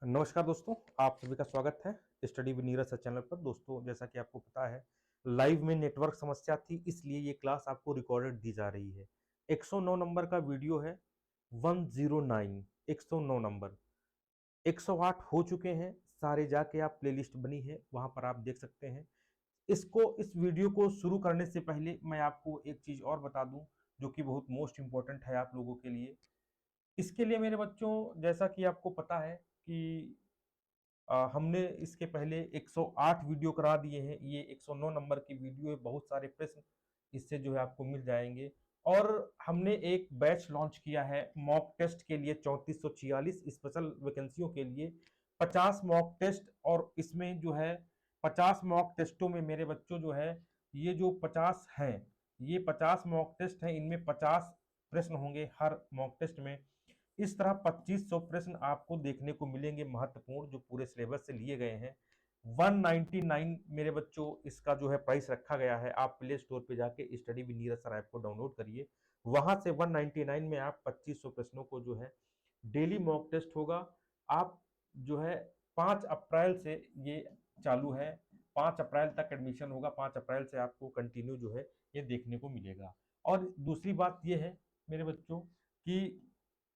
नमस्कार दोस्तों, आप सभी का स्वागत है study with Neeraj sir channel पर। दोस्तों, जैसा कि आपको पता है, लाइव में नेटवर्क समस्या थी, इसलिए ये क्लास आपको रिकॉर्डेड दी जा रही है। 109 नंबर का वीडियो है। 109 109 नंबर। 108 हो चुके हैं सारे, जाके आप प्लेलिस्ट बनी है वहां पर आप देख सकते हैं। इस वीडियो को शुरू करने से पहले मैं आपको एक चीज और बता दूं, जो कि बहुत मोस्ट इंपॉर्टेंट है आप लोगों के लिए। इसके लिए मेरे बच्चों, जैसा कि आपको पता है कि हमने इसके पहले 108 वीडियो करा दिए हैं। ये 109 नंबर की वीडियो है। बहुत सारे प्रश्न इससे जो है आपको मिल जाएंगे। और हमने एक बैच लॉन्च किया है मॉक टेस्ट के लिए, 3446 स्पेशल वैकेंसियों के लिए 50 मॉक टेस्ट। और इसमें जो है 50 मॉक टेस्टों में मेरे बच्चों जो है, ये जो 50 हैं, ये 50 मॉक टेस्ट हैं, इनमें 50 प्रश्न होंगे हर मॉक टेस्ट में। इस तरह 2500 प्रश्न आपको देखने को मिलेंगे महत्वपूर्ण, जो पूरे सिलेबस से लिए गए हैं। 199 मेरे बच्चों इसका जो है प्राइस रखा गया है। आप प्ले स्टोर पे जाके study with Neeraj sir app को डाउनलोड करिए। वहां से 199 में आप 2500 प्रश्नों को जो है डेली मॉक टेस्ट होगा। आप जो है 5 अप्रैल से ये चालू है। 5 अप्रैल तक एडमिशन होगा। 5 अप्रैल से आपको कंटिन्यू जो है ये देखने को मिलेगा। और दूसरी बात ये है मेरे बच्चों कि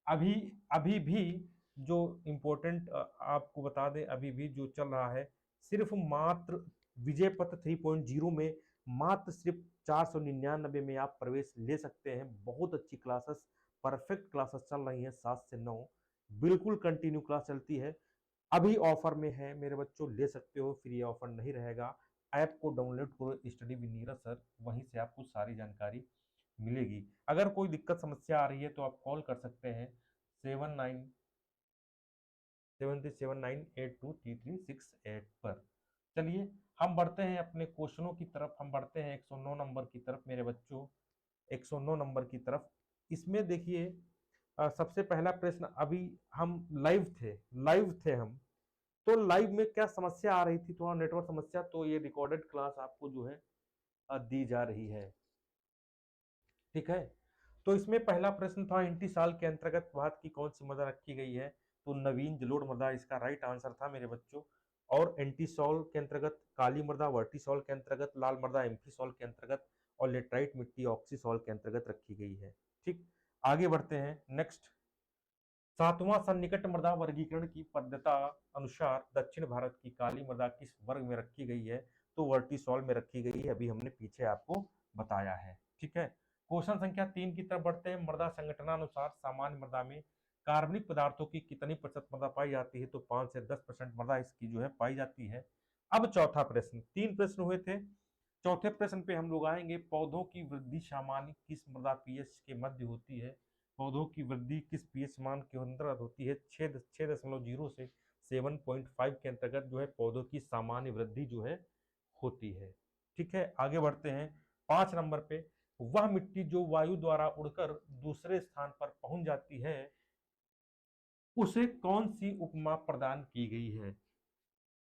अभी अभी भी जो इम्पोर्टेंट आपको बता दें, अभी भी जो चल रहा है, सिर्फ मात्र विजय पथ 3.0 में मात्र सिर्फ 499 में आप प्रवेश ले सकते हैं। बहुत अच्छी क्लासेस, परफेक्ट क्लासेस चल रही हैं 7 से 9। बिल्कुल कंटिन्यू क्लास चलती है। अभी ऑफर में है मेरे बच्चों, ले सकते हो, फिर ये ऑफर नहीं रहेगा। ऐप को डाउनलोड करो स्टडी विद नीरज सर, वहीं से आपको सारी जानकारी मिलेगी। अगर कोई दिक्कत समस्या आ रही है तो आप कॉल कर सकते हैं 7379823368 पर। चलिए, हम बढ़ते हैं अपने क्वेश्चनों की तरफ। हम बढ़ते हैं 109 नंबर की तरफ मेरे बच्चों, 109 नंबर की तरफ। इसमें देखिए, सबसे पहला प्रश्न, अभी हम लाइव थे हम। तो लाइव में क्या समस्या आ रही थी, थोड़ा नेटवर्क समस्या, तो ये रिकॉर्डेड क्लास आपको जो है दी जा रही है। ठीक है। तो इसमें पहला प्रश्न था, इंटीसाल के अंतर्गत भारत की कौन सी मृदा रखी गई है? तो नवीन जलोढ़ मृदा इसका राइट आंसर था मेरे बच्चों। और एंटीसॉल के अंतर्गत काली मृदा, वर्टिसॉल के अंतर्गत लाल मृदा, एम्फीसॉल के अंतर्गत, और लेटराइट मिट्टी ऑक्सीसॉल के अंतर्गत रखी गई है। ठीक, आगे बढ़ते हैं नेक्स्ट। सातवां सन्निकट मृदा वर्गीकरण की पद्धति अनुसार दक्षिण भारत की काली मृदा किस वर्ग में रखी गई है? तो वर्टिसॉल में रखी गई है। अभी हमने पीछे आपको बताया है। ठीक है। क्वेश्चन संख्या 3 की तरफ बढ़ते हैं। मृदा संगठनानुसार सामान्य मृदा में कार्बनिक पदार्थों की कितनी प्रतिशत मृदा पाई जाती है? तो 5 से 10% मृदा इसकी जो है पाई जाती है। अब चौथा प्रश्न, 3 प्रश्न हुए थे। चौथे प्रश्न पे हम लोग आएंगे। पौधों की वृद्धि सामान्य किस मृदा पीएच के मध्य होती है? पौधों की वृद्धि किस पीएच मान के अंतर्गत होती है? 6.0 से 7.5 के अंतर्गत जो है पौधों की सामान्य वृद्धि जो है होती है। ठीक है, आगे बढ़ते हैं 5 नंबर पे। वह मिट्टी जो वायु द्वारा उड़कर दूसरे स्थान पर पहुंच जाती है, उसे कौन सी उपमा प्रदान की गई है?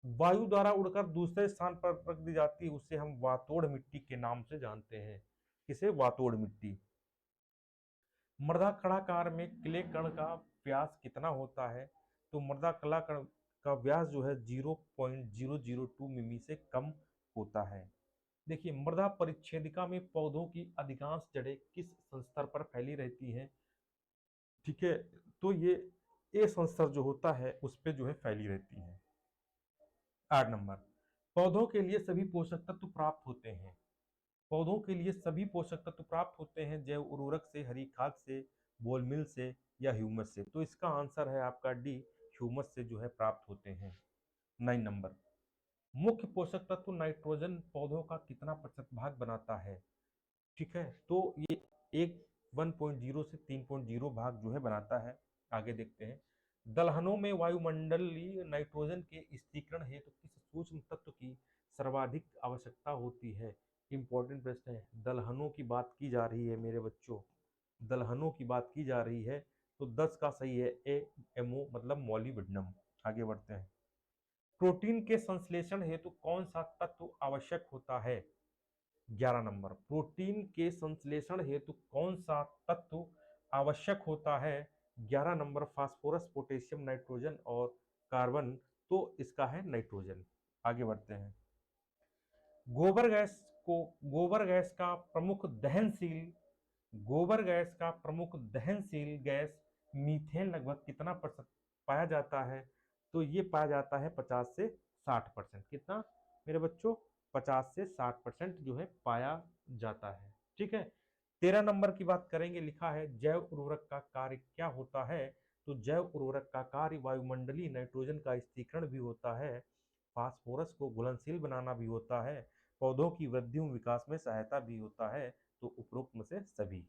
वायु द्वारा उड़कर दूसरे स्थान पर रख दी जाती है, उसे हम वातोड़ मिट्टी के नाम से जानते हैं। किसे? वातोड़ मिट्टी। मृदा कणाकार में क्ले कण का व्यास कितना होता है? तो मृदा कला कण का व्यास जो है 0.002 मिमी से कम होता है। देखिए, मृदा परिच्छेदिका में पौधों की अधिकांश जड़ें किस संस्तर पर फैली रहती हैं? ठीक है, तो ये ए संस्तर जो होता है उस पे जो है फैली रहती है। 8 नंबर, पौधों के लिए सभी पोषक तत्व प्राप्त होते हैं। पौधों के लिए सभी पोषक तत्व प्राप्त होते हैं जैव उर्वरक से, हरी खाद से, बोल मिल से, या ह्यूमस से। तो इसका आंसर है आपका डी, ह्यूमस से जो है प्राप्त होते हैं। 9 नंबर, मुख्य पोषक तत्व नाइट्रोजन पौधों का कितना प्रतिशत भाग बनाता है? ठीक है, तो ये एक 1.0 से 3.0 भाग जो है बनाता है। आगे देखते हैं। दलहनों में वायुमंडलीय नाइट्रोजन के स्थिरीकरण हेतु किस सूक्ष्म तत्व की सर्वाधिक आवश्यकता होती है? इंपॉर्टेंट प्रश्न है। दलहनों की बात की जा रही है मेरे बच्चों, दलहनों की बात की जा रही है। तो 10 का सही है ए, एमओ मतलब मॉलिब्डेनम। आगे बढ़ते हैं। प्रोटीन के संश्लेषण हेतु कौन सा तत्व आवश्यक होता है? 11 नंबर, प्रोटीन के संश्लेषण हेतु कौन सा तत्व आवश्यक होता है? 11 नंबर, फास्फोरस, पोटेशियम, नाइट्रोजन और कार्बन, तो इसका है नाइट्रोजन। आगे बढ़ते हैं। गोबर गैस को गोबर गैस का प्रमुख दहनशील गोबर गैस का प्रमुख दहनशील गैस मीथेन लगभग कितना प्रतिशत पाया जाता है? तो ये पाया जाता है 50 से 60%। कितना मेरे बच्चों? 50 से 60% जो है पाया जाता है। ठीक है। 13 नंबर की बात करेंगे। लिखा है जैव उर्वरक का कार्य क्या होता है? तो जैव उर्वरक का कार्य वायुमंडलीय नाइट्रोजन का स्थिरीकरण भी होता है, फास्फोरस को घुलनशील बनाना भी होता है, पौधों की वृद्धि एवं विकास में सहायता भी होता है। तो उपरोक्त में से सभी।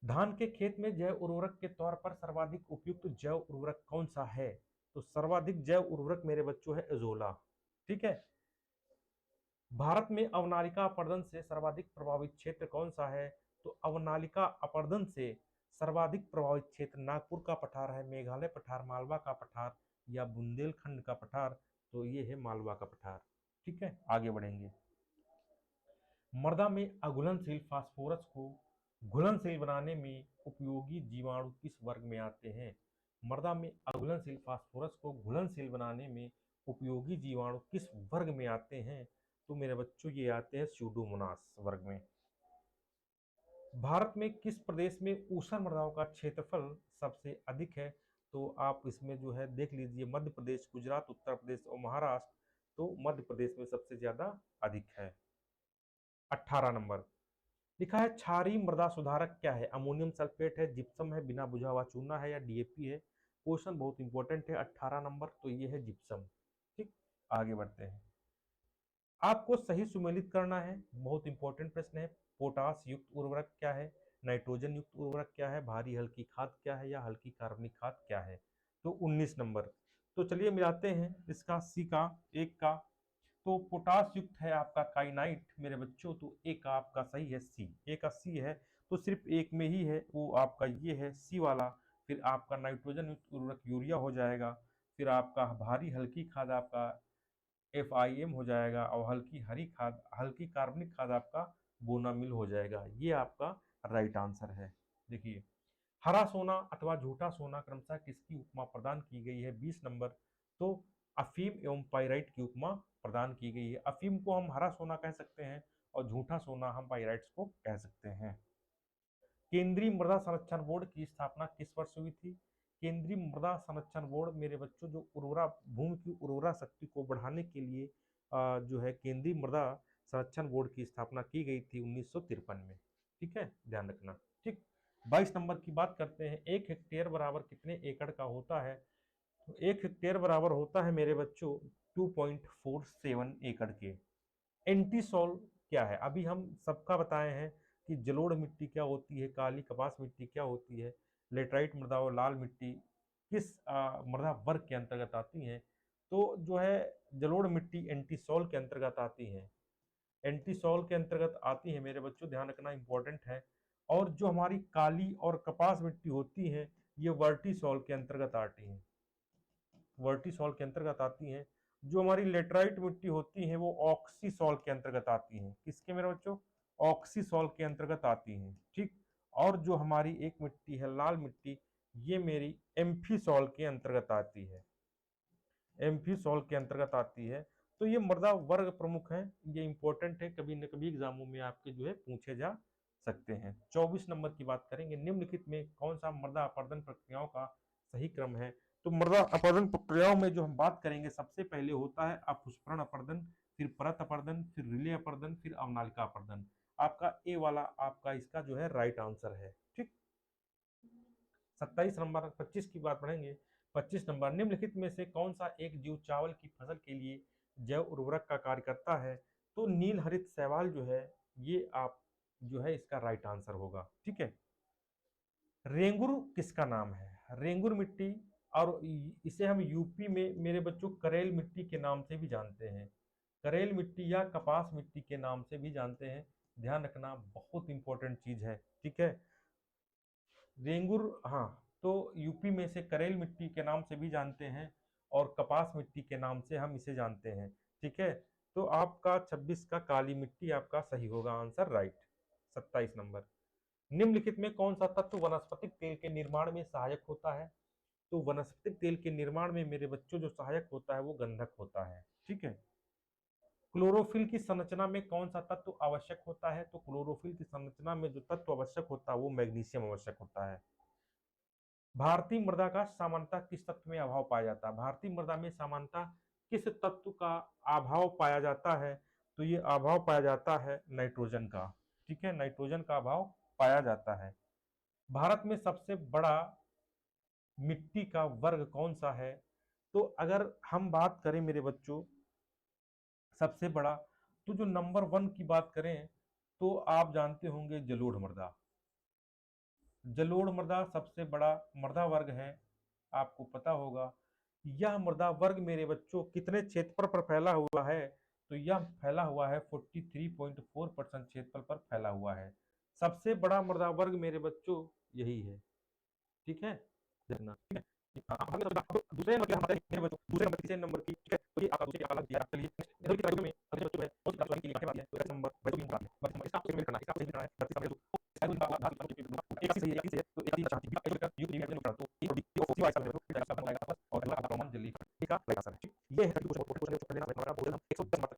धान के खेत में जैव उर्वरक के तौर पर सर्वाधिक उपयुक्त जैव उर्वरक कौन सा है? तो सर्वाधिक जैव उर्वरक मेरे बच्चों है एजोला। ठीक है। भारत में अवनालिका अपरदन से सर्वाधिक प्रभावित क्षेत्र कौन सा है? तो अवनालिका अपरदन से सर्वाधिक प्रभावित क्षेत्र नागपुर का पठार है, मेघालय पठार, मालवा का पठार या बुंदेलखंड का पठार। तो ये है मालवा का पठार। ठीक है। आगे बढ़ेंगे। मृदा में अघुलनशील फास्फोरस को घुलनशील बनाने में उपयोगी जीवाणु किस वर्ग में आते हैं? मृदा में अघुलनशील फास्फोरस को घुलनशील बनाने में उपयोगी जीवाणु किस वर्ग में आते हैं? तो मेरे बच्चों ये आते हैं स्यूडोमोनास वर्ग में। भारत में किस प्रदेश में ऊसर मृदाओं का क्षेत्रफल सबसे अधिक है? तो आप इसमें जो है देख लीजिए, मध्य प्रदेश, गुजरात, उत्तर प्रदेश और महाराष्ट्र। तो मध्य प्रदेश में सबसे ज्यादा अधिक है। 18 नंबर लिखा है क्षारीय मृदा सुधारक क्या है? अमोनियम सल्फेट है, जिप्सम है, बिना बुझा हुआ चूना है या डीएपी है? क्वेश्चन बहुत इंपॉर्टेंट है। 18 नंबर तो ये है जिप्सम। ठीक। आगे बढ़ते हैं। आपको सही सुमेलित करना है, बहुत इंपॉर्टेंट प्रश्न है। पोटास युक्त उर्वरक क्या है? नाइट्रोजन युक्त उर्वरक क्या है? भारी हल्की खाद क्या है या हल्की कार्बनिक खाद क्या है? तो 19 नंबर। तो चलिए मिलाते हैं इसका सी का एक का। तो पोटास युक्त है आपका काइनाइट मेरे बच्चों। तो ए का आपका सही है सी, ए का सी है। तो सिर्फ एक में ही है, वो आपका ये है सी वाला। फिर आपका नाइट्रोजन युक्त उर्वरक यूरिया हो जाएगा। फिर आपका भारी हल्की खाद आपका FIM हो जाएगा, और हल्की कार्बनिक खाद आपका बोनामिल हो जाएगा। ये आपका राइट आंसर है। देखिए, हरा सोना अथवा झूठा सोना क्रमशः किसकी उपमा प्रदान की गई है? 20 नंबर। तो अफीम एवं पाइराइट की उपमा प्रदान की गई है। अफीम को हम हरा सोना कह सकते हैं और झूठा सोना हम पाइराइट्स को कह सकते हैं। केंद्रीय मृदा संरक्षण बोर्ड की स्थापना किस वर्ष हुई थी? केंद्रीय मृदा संरक्षण बोर्ड मेरे बच्चों जो उर्वरा भूमि की उर्वरा शक्ति को बढ़ाने के लिए जो है केंद्रीय मृदा संरक्षण बोर्ड की स्थापना की गई थी 1953 में। ठीक है, ध्यान रखना। ठीक। 22 नंबर की बात करते हैं। 1 हेक्टेयर बराबर कितने एकड़ का होता है? तो 1 हेक्टेयर बराबर होता है मेरे बच्चों 2.47 एकड़ के। एंटीसॉल क्या है? अभी हम सबका बताए हैं कि जलोढ़ मिट्टी क्या होती है, काली कपास मिट्टी क्या होती है, लेटराइट मृदा और लाल मिट्टी किस मृदा वर्ग के अंतर्गत आती हैं? तो जो है जलोढ़ मिट्टी एंटीसॉल के अंतर्गत आती है। एंटीसॉल के अंतर्गत आती है मेरे बच्चों, ध्यान रखना इंपॉर्टेंट है। और जो हमारी काली और कपास मिट्टी होती है ये वर्टीसॉल के अंतर्गत आती है, वर्टीसॉल के अंतर्गत आती हैं। जो हमारी लेटराइट मिट्टी होती है वो ऑक्सीसॉल के अंतर्गत आती हैं। किसके मेरे बच्चों? ऑक्सीसॉल के अंतर्गत आती हैं। ठीक। और जो हमारी एक मिट्टी है लाल मिट्टी, ये मेरी एम्फीसॉल के अंतर्गत आती है, एम्फीसॉल के अंतर्गत आती है। तो ये मृदा वर्ग प्रमुख है, ये इंपॉर्टेंट है, कभी न कभी एग्जामों में आपके जो है पूछे जा सकते हैं। 24 नंबर की बात करेंगे। निम्नलिखित में कौन सा मृदा अपरदन प्रक्रियाओं का सही क्रम है? तो मृदा अपरदन प्रक्रियाओं में जो हम बात करेंगे सबसे पहले होता है अपपुष्पण अपरदन, फिर परत अपरदन, फिर रिले अपरदन, फिर अवनालिका अपरदन। आपका ए वाला आपका इसका जो है राइट आंसर है। ठीक। 27 नंबर 25 की बात पढ़ेंगे। 25 नंबर निम्नलिखित में से कौन सा एक जीव चावल की फसल के लिए जैव उर्वरक का कार्य करता है? तो नील हरित शैवाल जो है ये आप जो है इसका राइट आंसर होगा। ठीक है। रेंगुर किसका नाम है? रेंगुर मिट्टी, और इसे हम यूपी में मेरे बच्चों करेल मिट्टी के नाम से भी जानते हैं, करेल मिट्टी या कपास मिट्टी के नाम से भी जानते हैं। ध्यान रखना, बहुत इंपॉर्टेंट चीज है। ठीक है। रेंगुर, हाँ, तो यूपी में से करेल मिट्टी के नाम से भी जानते हैं और कपास मिट्टी के नाम से हम इसे जानते हैं। ठीक है। तो आपका 26 का काली मिट्टी आपका सही होगा आंसर, राइट। 27 नंबर निम्नलिखित में कौन सा तत्व वनस्पतिक तेल के निर्माण में सहायक होता है? तो वनस्पतिक तेल के निर्माण में मेरे बच्चों जो सहायक होता है वो गंधक होता है। ठीक है। क्लोरोफिल की संरचना में कौन सा तत्व आवश्यक होता है? तो क्लोरोफिल की संरचना में जो तत्व आवश्यक होता है वो मैग्नीशियम आवश्यक होता है। भारतीय मृदा का सामान्यतः किस तत्व में अभाव पाया जाता है? भारतीय मृदा में सामान्यतः किस तत्व का अभाव पाया जाता है? तो ये अभाव पाया जाता है नाइट्रोजन का। ठीक है, नाइट्रोजन का अभाव पाया जाता है। भारत में सबसे बड़ा मिट्टी का वर्ग कौन सा है? तो अगर हम बात करें मेरे बच्चों सबसे बड़ा, तो जो नंबर 1 की बात करें तो आप जानते होंगे जलोढ़ मृदा। जलोढ़ मृदा सबसे बड़ा मृदा वर्ग है, आपको पता होगा। यह मृदा वर्ग मेरे बच्चों कितने क्षेत्रफल पर फैला हुआ है? तो यह फैला हुआ है 43.4% क्षेत्रफल पर फैला हुआ है। सबसे बड़ा मृदा वर्ग मेरे बच्चों यही है। ठीक है, देखना। ठीक है, दूसरे नंबर की हम बात करें मेरे बच्चों, दूसरे नंबर तीसरे नंबर की। ठीक है, तो ये आपका दूसरे वाला दिया। चलिए इधर की तरफ में अगले बच्चों है और इसका के लिए क्या बात है? तो नंबर बच्चों की बात है, बस इसका आपको करना है, इसका आपको करना है 32 का एक सही है, एक सही है, तो एक चाहती है एक का यू नहीं करना तो ये और वाई का और अगला आपका रोमन जल्दी का लगा सर। ये है क्वेश्चन पढ़ने का 110